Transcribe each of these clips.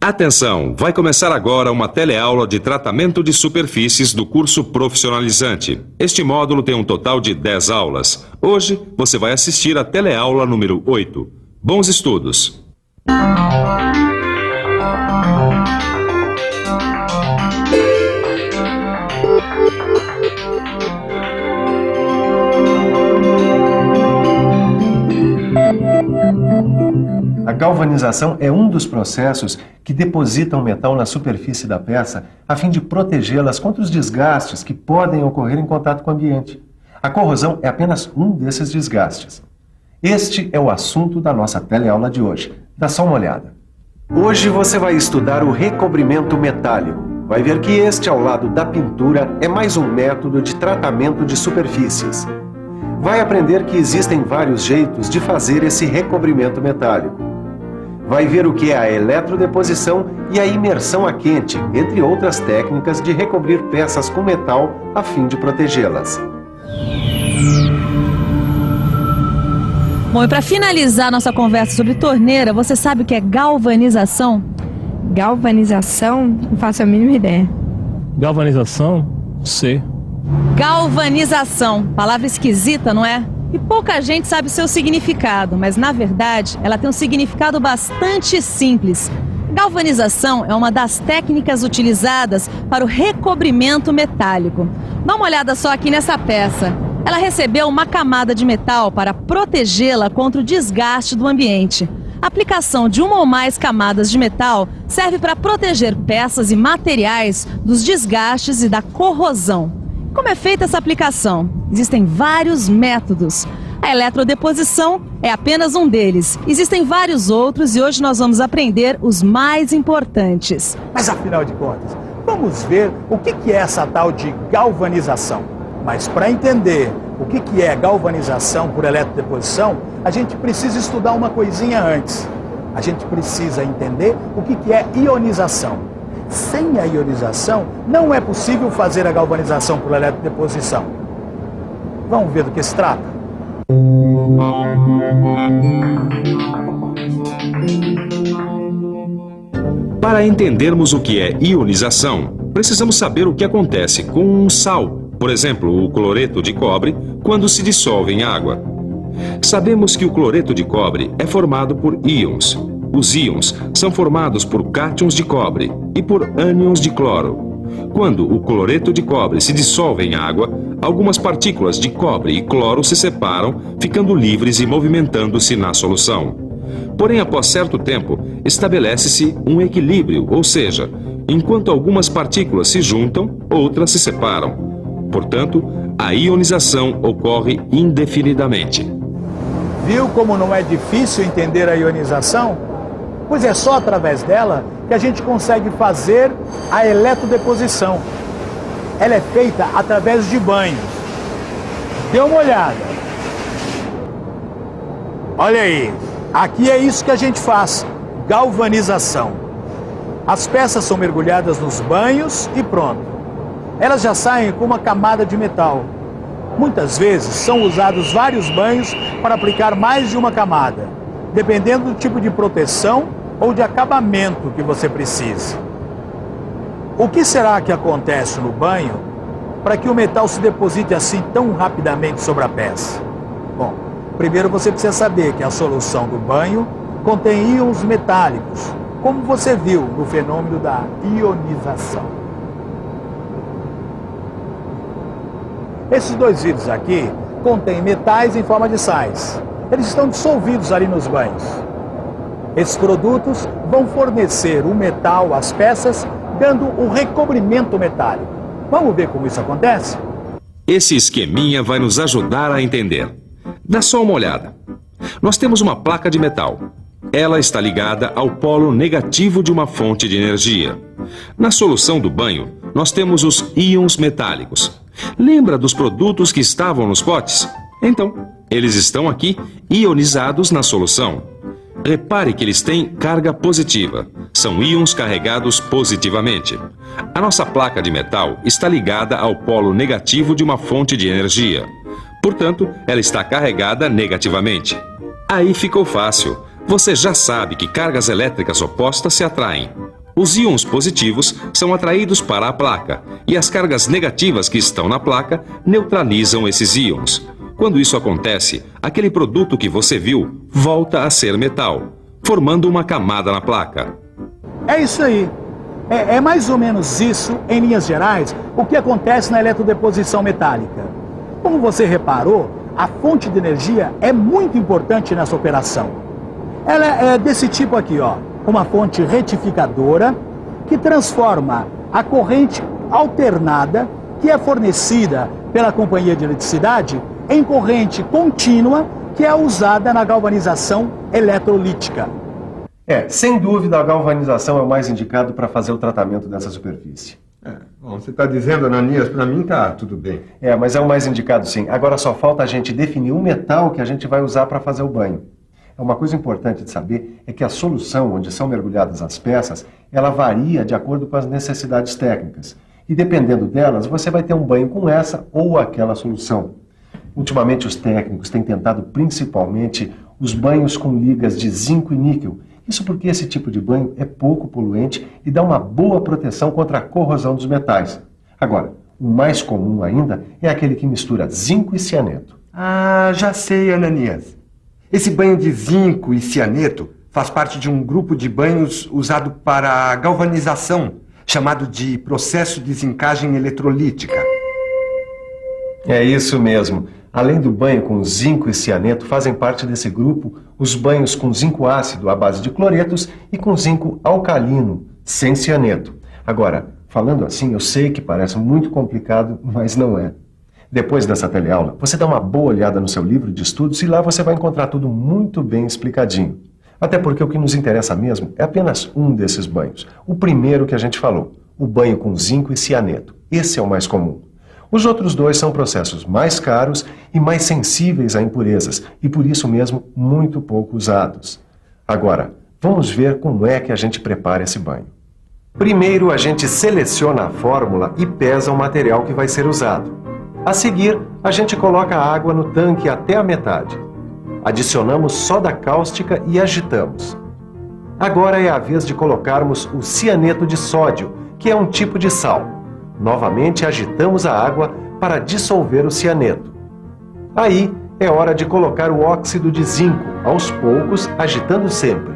Atenção, vai começar agora uma teleaula de tratamento de superfícies do curso profissionalizante. Este módulo tem um total de 10 aulas. Hoje você vai assistir a teleaula número 8. Bons estudos! A galvanização é um dos processos que depositam metal na superfície da peça a fim de protegê-las contra os desgastes que podem ocorrer em contato com o ambiente. A corrosão é apenas um desses desgastes. Este é o assunto da nossa teleaula de hoje. Dá só uma olhada. Hoje você vai estudar o recobrimento metálico. Vai ver que este, ao lado da pintura, é mais um método de tratamento de superfícies. Vai aprender que existem vários jeitos de fazer esse recobrimento metálico. Vai ver o que é a eletrodeposição e a imersão a quente, entre outras técnicas de recobrir peças com metal a fim de protegê-las. Bom, e para finalizar nossa conversa sobre torneira, você sabe o que é galvanização? Galvanização? Não faço a mínima ideia. Galvanização? Sei. Galvanização, palavra esquisita, não é? E pouca gente sabe o seu significado, mas na verdade ela tem um significado bastante simples. Galvanização é uma das técnicas utilizadas para o recobrimento metálico. Dá uma olhada só aqui nessa peça. Ela recebeu uma camada de metal para protegê-la contra o desgaste do ambiente. A aplicação de uma ou mais camadas de metal serve para proteger peças e materiais dos desgastes e da corrosão. Como é feita essa aplicação? Existem vários métodos. A eletrodeposição é apenas um deles. Existem vários outros e hoje nós vamos aprender os mais importantes. Mas afinal de contas, vamos ver o que é essa tal de galvanização. Mas para entender o que é galvanização por eletrodeposição, a gente precisa estudar uma coisinha antes. A gente precisa entender o que é ionização. Sem a ionização, não é possível fazer a galvanização por eletrodeposição. Vamos ver do que se trata? Para entendermos o que é ionização, precisamos saber o que acontece com um sal, por exemplo, o cloreto de cobre, quando se dissolve em água. Sabemos que o cloreto de cobre é formado por íons. Os íons são formados por cátions de cobre e por ânions de cloro. Quando o cloreto de cobre se dissolve em água, algumas partículas de cobre e cloro se separam, ficando livres e movimentando-se na solução. Porém, após certo tempo, estabelece-se um equilíbrio, ou seja, enquanto algumas partículas se juntam, outras se separam. Portanto, a ionização ocorre indefinidamente. Viu como não é difícil entender a ionização? Pois é só através dela que a gente consegue fazer a eletrodeposição. Ela é feita através de banhos. Dê uma olhada. Olha aí, aqui é isso que a gente faz, galvanização. As peças são mergulhadas nos banhos e pronto. Elas já saem com uma camada de metal. Muitas vezes são usados vários banhos para aplicar mais de uma camada, dependendo do tipo de proteção ou de acabamento que você precise. O que será que acontece no banho para que o metal se deposite assim tão rapidamente sobre a peça? Bom, primeiro você precisa saber que a solução do banho contém íons metálicos, como você viu no fenômeno da ionização. Esses dois vidros aqui contêm metais em forma de sais. Eles estão dissolvidos ali nos banhos. Esses produtos vão fornecer o metal às peças, dando o recobrimento metálico. Vamos ver como isso acontece? Esse esqueminha vai nos ajudar a entender. Dá só uma olhada. Nós temos uma placa de metal. Ela está ligada ao polo negativo de uma fonte de energia. Na solução do banho, nós temos os íons metálicos. Lembra dos produtos que estavam nos potes? Então, eles estão aqui ionizados na solução. Repare que eles têm carga positiva. São íons carregados positivamente. A nossa placa de metal está ligada ao polo negativo de uma fonte de energia. Portanto, ela está carregada negativamente. Aí ficou fácil. Você já sabe que cargas elétricas opostas se atraem. Os íons positivos são atraídos para a placa e as cargas negativas que estão na placa neutralizam esses íons. Quando isso acontece, aquele produto que você viu volta a ser metal, formando uma camada na placa. É isso aí. É mais ou menos isso, em linhas gerais, o que acontece na eletrodeposição metálica. Como você reparou, a fonte de energia é muito importante nessa operação. Ela é desse tipo aqui, ó, uma fonte retificadora que transforma a corrente alternada, que é fornecida pela companhia de eletricidade, em corrente contínua, que é usada na galvanização eletrolítica. Sem dúvida a galvanização é o mais indicado para fazer o tratamento dessa superfície. Bom, você está dizendo, Ananias, para mim tá tudo bem. Mas é o mais indicado sim. Agora só falta a gente definir o metal que a gente vai usar para fazer o banho. Uma coisa importante de saber é que a solução onde são mergulhadas as peças, ela varia de acordo com as necessidades técnicas. E dependendo delas, você vai ter um banho com essa ou aquela solução. Ultimamente os técnicos têm tentado principalmente os banhos com ligas de zinco e níquel. Isso porque esse tipo de banho é pouco poluente e dá uma boa proteção contra a corrosão dos metais. Agora, o mais comum ainda é aquele que mistura zinco e cianeto. Já sei, Ananias. Esse banho de zinco e cianeto faz parte de um grupo de banhos usado para galvanização, chamado de processo de zincagem eletrolítica. É isso mesmo. Além do banho com zinco e cianeto, fazem parte desse grupo os banhos com zinco ácido à base de cloretos e com zinco alcalino, sem cianeto. Agora, falando assim, eu sei que parece muito complicado, mas não é. Depois dessa teleaula, você dá uma boa olhada no seu livro de estudos e lá você vai encontrar tudo muito bem explicadinho. Até porque o que nos interessa mesmo é apenas um desses banhos. O primeiro que a gente falou, o banho com zinco e cianeto. Esse é o mais comum. Os outros dois são processos mais caros e mais sensíveis a impurezas e por isso mesmo muito pouco usados. Agora, vamos ver como é que a gente prepara esse banho. Primeiro a gente seleciona a fórmula e pesa o material que vai ser usado. A seguir, a gente coloca a água no tanque até a metade. Adicionamos soda cáustica e agitamos. Agora é a vez de colocarmos o cianeto de sódio, que é um tipo de sal. Novamente agitamos a água para dissolver o cianeto. Aí é hora de colocar o óxido de zinco, aos poucos, agitando sempre.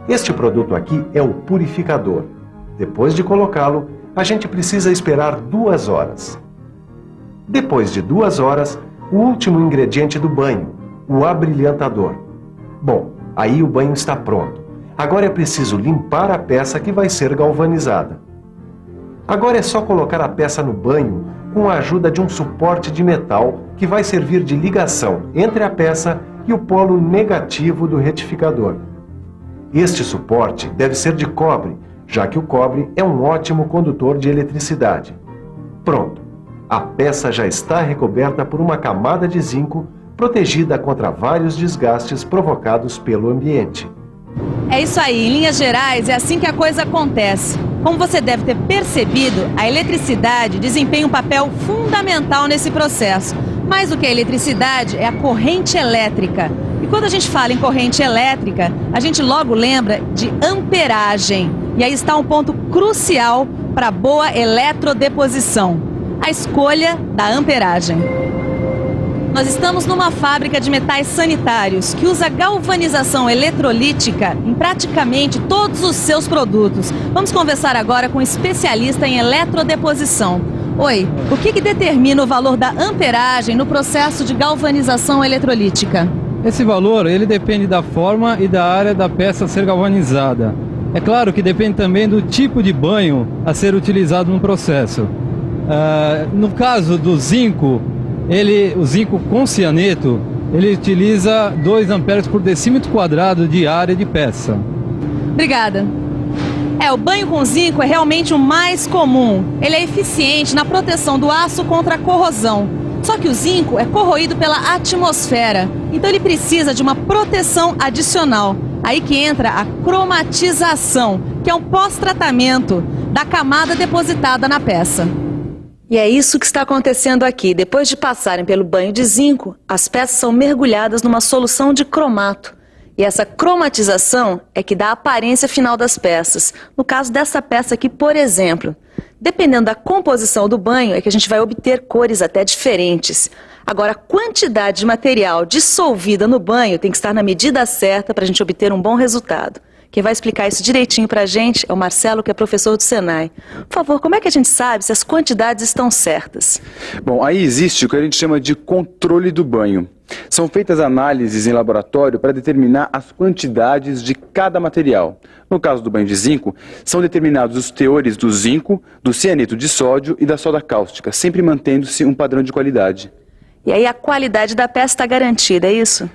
Este produto aqui é o purificador. Depois de colocá-lo, a gente precisa esperar 2 horas. Depois de 2 horas, o último ingrediente do banho, o abrilhantador. Bom, aí o banho está pronto. Agora é preciso limpar a peça que vai ser galvanizada. Agora é só colocar a peça no banho com a ajuda de um suporte de metal que vai servir de ligação entre a peça e o polo negativo do retificador. Este suporte deve ser de cobre, já que o cobre é um ótimo condutor de eletricidade. Pronto! A peça já está recoberta por uma camada de zinco, protegida contra vários desgastes provocados pelo ambiente. É isso aí, em linhas gerais, é assim que a coisa acontece. Como você deve ter percebido, a eletricidade desempenha um papel fundamental nesse processo. Mais do que a eletricidade, é a corrente elétrica. E quando a gente fala em corrente elétrica, a gente logo lembra de amperagem. E aí está um ponto crucial para a boa eletrodeposição. A escolha da amperagem. Nós estamos numa fábrica de metais sanitários que usa galvanização eletrolítica em praticamente todos os seus produtos. Vamos conversar agora com um especialista em eletrodeposição. Oi, o que determina o valor da amperagem no processo de galvanização eletrolítica? Esse valor, ele depende da forma e da área da peça a ser galvanizada. É claro que depende também do tipo de banho a ser utilizado no processo. No caso do zinco, o zinco com cianeto, ele utiliza 2 amperes por decímetro quadrado de área de peça. Obrigada. O banho com zinco é realmente o mais comum. Ele é eficiente na proteção do aço contra a corrosão. Só que o zinco é corroído pela atmosfera, então ele precisa de uma proteção adicional. Aí que entra a cromatização, que é um pós-tratamento da camada depositada na peça. E é isso que está acontecendo aqui. Depois de passarem pelo banho de zinco, as peças são mergulhadas numa solução de cromato. E essa cromatização é que dá a aparência final das peças. No caso dessa peça aqui, por exemplo, dependendo da composição do banho, é que a gente vai obter cores até diferentes. Agora, a quantidade de material dissolvida no banho tem que estar na medida certa para a gente obter um bom resultado. Quem vai explicar isso direitinho para a gente é o Marcelo, que é professor do Senai. Por favor, como é que a gente sabe se as quantidades estão certas? Bom, aí existe o que a gente chama de controle do banho. São feitas análises em laboratório para determinar as quantidades de cada material. No caso do banho de zinco, são determinados os teores do zinco, do cianeto de sódio e da soda cáustica, sempre mantendo-se um padrão de qualidade. E aí a qualidade da peça está garantida, é isso?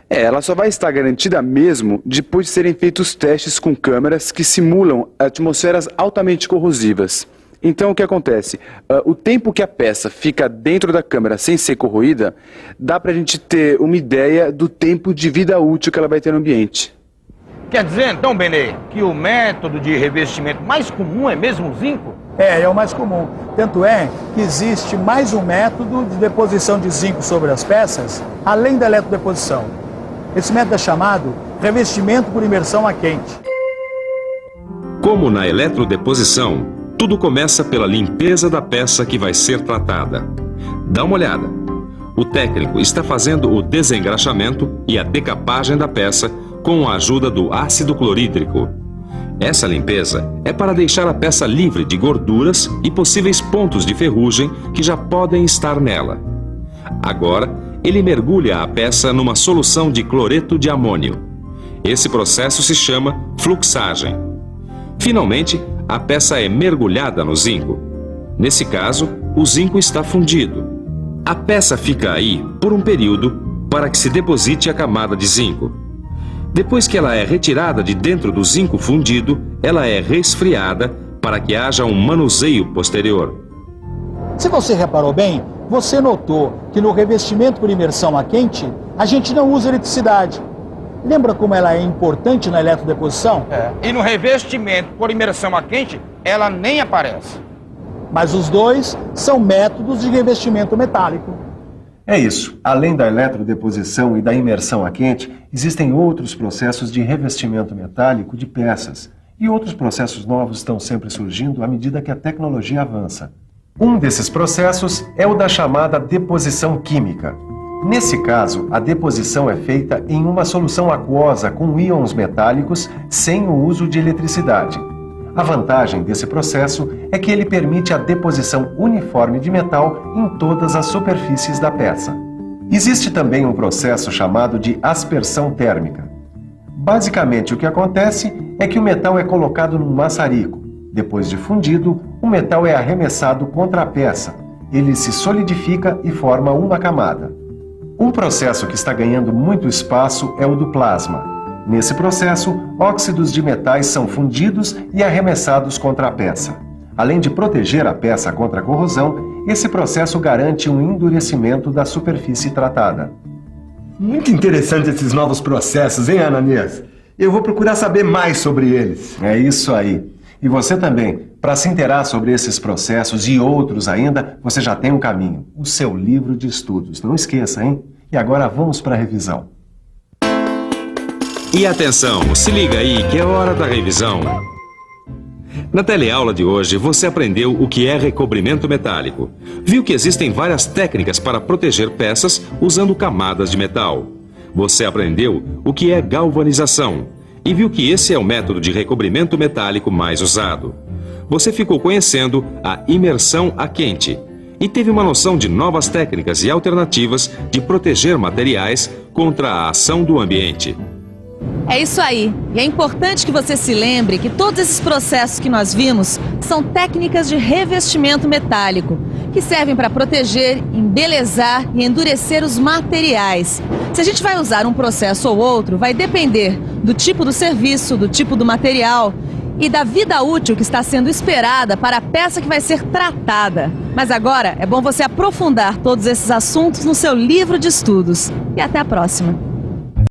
Ela só vai estar garantida mesmo depois de serem feitos testes com câmeras que simulam atmosferas altamente corrosivas. Então o que acontece? O tempo que a peça fica dentro da câmera sem ser corroída, dá pra gente ter uma ideia do tempo de vida útil que ela vai ter no ambiente. Quer dizer então, Benê, que o método de revestimento mais comum é mesmo o zinco? É o mais comum. Tanto é que existe mais um método de deposição de zinco sobre as peças, além da eletrodeposição. Esse método é chamado revestimento por imersão a quente. Como na eletrodeposição, tudo começa pela limpeza da peça que vai ser tratada. Dá uma olhada. O técnico está fazendo o desengraxamento e a decapagem da peça com a ajuda do ácido clorídrico. Essa limpeza é para deixar a peça livre de gorduras e possíveis pontos de ferrugem que já podem estar nela. Agora, ele mergulha a peça numa solução de cloreto de amônio. Esse processo se chama fluxagem. Finalmente, a peça é mergulhada no zinco. Nesse caso, o zinco está fundido. A peça fica aí por um período para que se deposite a camada de zinco. Depois que ela é retirada de dentro do zinco fundido, ela é resfriada para que haja um manuseio posterior. Se você reparou bem, você notou que no revestimento por imersão a quente, a gente não usa eletricidade. Lembra como ela é importante na eletrodeposição? E no revestimento por imersão a quente, ela nem aparece. Mas os dois são métodos de revestimento metálico. É isso. Além da eletrodeposição e da imersão a quente, existem outros processos de revestimento metálico de peças. E outros processos novos estão sempre surgindo à medida que a tecnologia avança. Um desses processos é o da chamada deposição química. Nesse caso, a deposição é feita em uma solução aquosa com íons metálicos sem o uso de eletricidade. A vantagem desse processo é que ele permite a deposição uniforme de metal em todas as superfícies da peça. Existe também um processo chamado de aspersão térmica. Basicamente, o que acontece é que o metal é colocado num maçarico. Depois de fundido, o metal é arremessado contra a peça. Ele se solidifica e forma uma camada. Um processo que está ganhando muito espaço é o do plasma. Nesse processo, óxidos de metais são fundidos e arremessados contra a peça. Além de proteger a peça contra a corrosão, esse processo garante um endurecimento da superfície tratada. Muito interessante esses novos processos, hein, Ananias? Eu vou procurar saber mais sobre eles. É isso aí. E você também, para se inteirar sobre esses processos e outros ainda, você já tem um caminho, o seu livro de estudos. Não esqueça, hein? E agora vamos para a revisão. E atenção, se liga aí que é hora da revisão. Na teleaula de hoje, você aprendeu o que é recobrimento metálico. Viu que existem várias técnicas para proteger peças usando camadas de metal. Você aprendeu o que é galvanização e viu que esse é o método de recobrimento metálico mais usado. Você ficou conhecendo a imersão a quente e teve uma noção de novas técnicas e alternativas de proteger materiais contra a ação do ambiente. É isso aí. E é importante que você se lembre que todos esses processos que nós vimos são técnicas de revestimento metálico, que servem para proteger, embelezar e endurecer os materiais. Se a gente vai usar um processo ou outro, vai depender do tipo do serviço, do tipo do material e da vida útil que está sendo esperada para a peça que vai ser tratada. Mas agora é bom você aprofundar todos esses assuntos no seu livro de estudos. E até a próxima.